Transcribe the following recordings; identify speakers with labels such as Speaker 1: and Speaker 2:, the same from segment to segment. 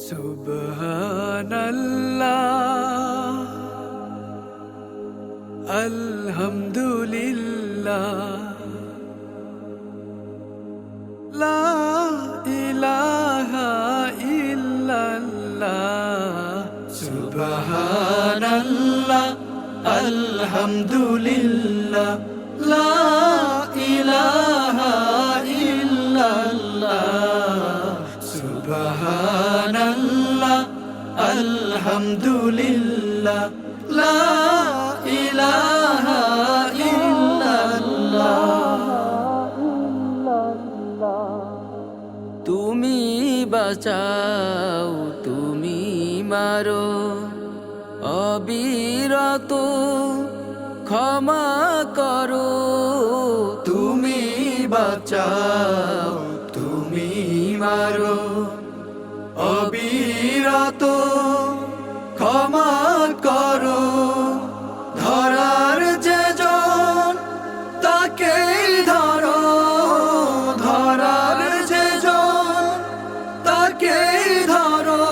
Speaker 1: সুবহানাল্লাহ আলহামদুলিল্লাহ লা ইলাহা ইল্লাল্লাহ সুবহানাল্লাহ আলহামদুলিল্লাহ লা ইলাহা ইল্লাল্লাহ সুবহানাল্লাহ আলহামদুলিল্লাহ লা ইলাহা ইল্লাল্লাহ। তুমি বাঁচাও তুমি মারো অবিরত ক্ষমা করো। তুমি বাঁচাও তুমি মারো অবিরত ক্ষমা করো। ধরার যে জন তাকেই ধরো, ধরার যে জন তাকেই ধরো।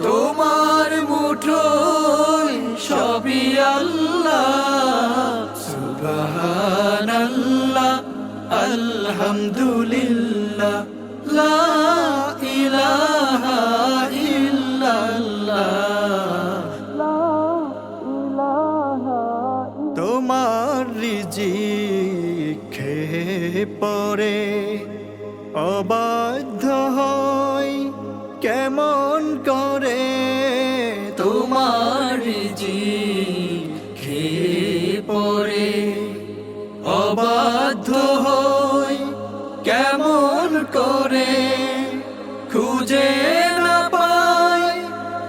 Speaker 1: তোমার মুঠোয় সবই আল্লাহ সুবহানাল্লাহ আলহামদুলিল্লাহ লা ইলাহা ইল্লাল্লাহ। তোমার রিজিক খেয়ে পরে অবাধ্য হয় কেমন করে। তোমার রিজিক খেয়ে পরে অবাধ্য হয় কেমন করে। খুঁজে না পাই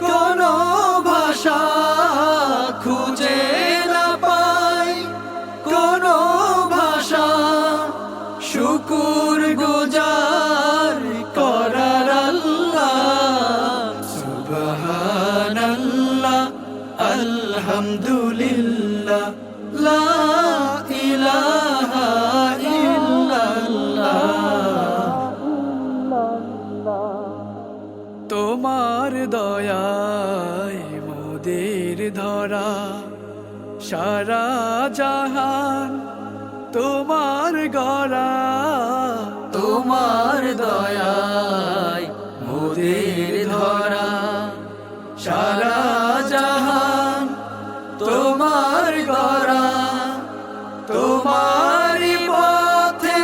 Speaker 1: কোনো ভাষা, খুঁজে না পাই কোনো ভাষা। শুকুর গুজার করার আল্লাহ সুবহানাল্লাহ আলহামদুলিল্লাহ লা ইলাহা ইল্লাল্লাহ। তোমার দয়ায় মোদের ধরা সারা জাহান তোমার গড়া। তোমার দয়ায় মোদের ধরা সারা জাহান তোমার গড়া। তোমারই পথে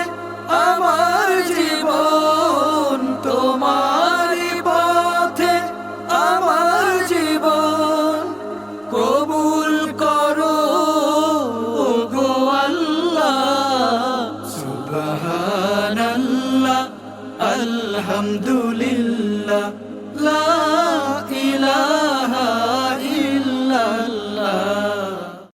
Speaker 1: আমার জীবন, তোমারই পথে আমার জীবন। কবুল করো ওগো আল্লাহ সুবহানাল্লাহ আলহামদুলিল্লাহ লা